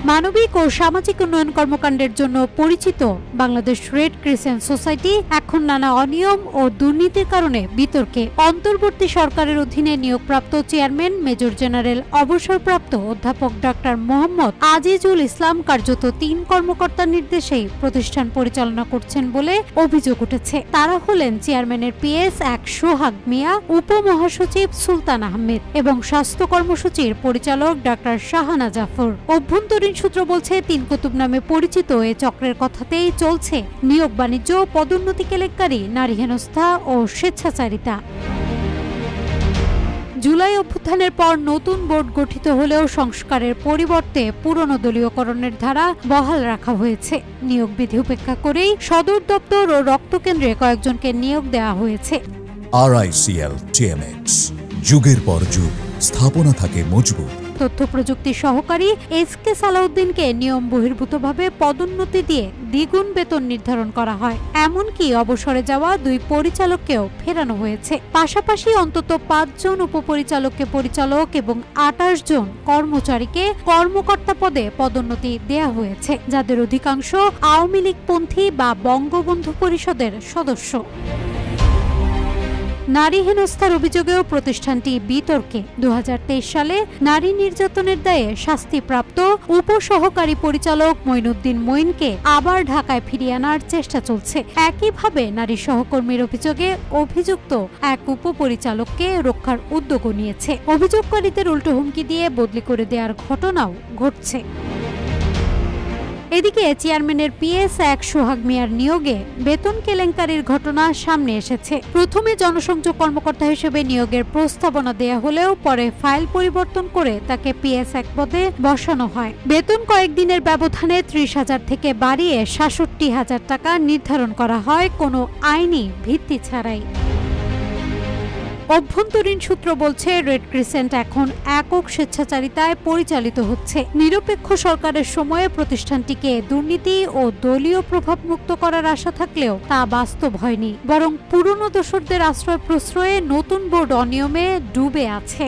মানবিক ও সামাজিক উন্নয়ন কর্মকাণ্ডের জন্য পরিচিত বাংলাদেশ রেড ক্রিসেন্ট সোসাইটি এখন নানা অনিয়ম ও দুর্নীতির কারণে বিতর্কে। অন্তর্বর্তী সরকারের অধীনে নিয়োগপ্রাপ্ত চেয়ারম্যান মেজর জেনারেল অবসরপ্রাপ্ত অধ্যাপক ডক্টর মোহাম্মদ আজিজুল ইসলাম কার্যত ৩ কর্মকর্তার নির্দেশেই প্রতিষ্ঠান পরিচালনা করছেন বলে অভিযোগ উঠেছে। তারা হলেন চেয়ারম্যানের পিএস ১ সোহাগ মিয়া, উপমহাসচিব সুলতান আহমেদ এবং স্বাস্থ্য কর্মসূচির পরিচালক ডক্টর শাহানা জাফর। অভ্যন্তরীণ সূত্র বলছে ৩ কুতুব নামে পরিচিত এ চক্রের কথাতেই চলছে নিয়োগ বাণিজ্য, পদোন্নতি কেলেঙ্কারি, নারী হেনস্থা ও স্বেচ্ছাচারিতা। জুলাই অভ্যুত্থানের পর নতুন বোর্ড গঠিত হলেও সংস্কারের পরিবর্তে পুরনো দলীয়করণের ধারা বহাল রাখা হয়েছে। নিয়োগ বিধি উপেক্ষা করেই সদর দপ্তর ও রক্তকেন্দ্রে কয়েকজনকে নিয়োগ দেওয়া হয়েছে। RICL TMX, যুগের পর যুগ স্থাপনা থাকে মজবুত। তথ্য প্রযুক্তি সহকারী SK সালাউদ্দিনকে নিয়ম বহির্ভূতভাবে পদোন্নতি দিয়ে দ্বিগুণ বেতন নির্ধারণ করা হয়। এমনকি অবসরে যাওয়া 2 পরিচালককেও ফেরানো হয়েছে। পাশাপাশি অন্তত 5 জন উপপরিচালককে পরিচালক এবং 28 জন কর্মচারীকে কর্মকর্তা পদে পদোন্নতি দেয়া হয়েছে, যাদের অধিকাংশ আওয়ামী লীগপন্থী বা বঙ্গবন্ধু পরিষদের সদস্য। নারী হেনস্থার অভিযোগেও প্রতিষ্ঠানটি বিতর্কে। 2023 সালে নারী নির্যাতনের দায়ে শাস্তিপ্রাপ্ত উপসহকারী পরিচালক মঈনুদ্দিন মঈনকে আবার ঢাকায় ফিরিয়ে আনার চেষ্টা চলছে। একইভাবে নারী সহকর্মীর অভিযোগে অভিযুক্ত এক উপপরিচালককে রক্ষার উদ্যোগও নিয়েছে। অভিযোগকারীদের উল্টো হুমকি দিয়ে বদলি করে দেওয়ার ঘটনাও ঘটছে। এদিকে চেয়ারম্যানের পিএস ১ সোহাগ মিয়ার নিয়োগে বেতন কেলেঙ্কারির ঘটনা সামনে এসেছে। প্রথমে জনসংযোগ কর্মকর্তা হিসেবে নিয়োগের প্রস্তাবনা দেয়া হলেও পরে ফাইল পরিবর্তন করে তাকে পিএস ১ পদে বসানো হয়। বেতন কয়েকদিনের ব্যবধানে ৩০,০০০ থেকে বাড়িয়ে ৬৭,০০০ টাকা নির্ধারণ করা হয় কোনো আইনি ভিত্তি ছাড়াই। অভ্যন্তরীণ সূত্র বলছে রেড ক্রিসেন্ট এখন একক স্বেচ্ছাচারিতায় পরিচালিত হচ্ছে। নিরপেক্ষ সরকারের সময়ে প্রতিষ্ঠানটিকে দুর্নীতি ও দলীয় প্রভাব মুক্ত করার আশা থাকলেও তা বাস্তব হয়নি, বরং পুরনো দোসরদের আশ্রয় প্রশ্রয়ে নতুন বোর্ড অনিয়মে ডুবে আছে।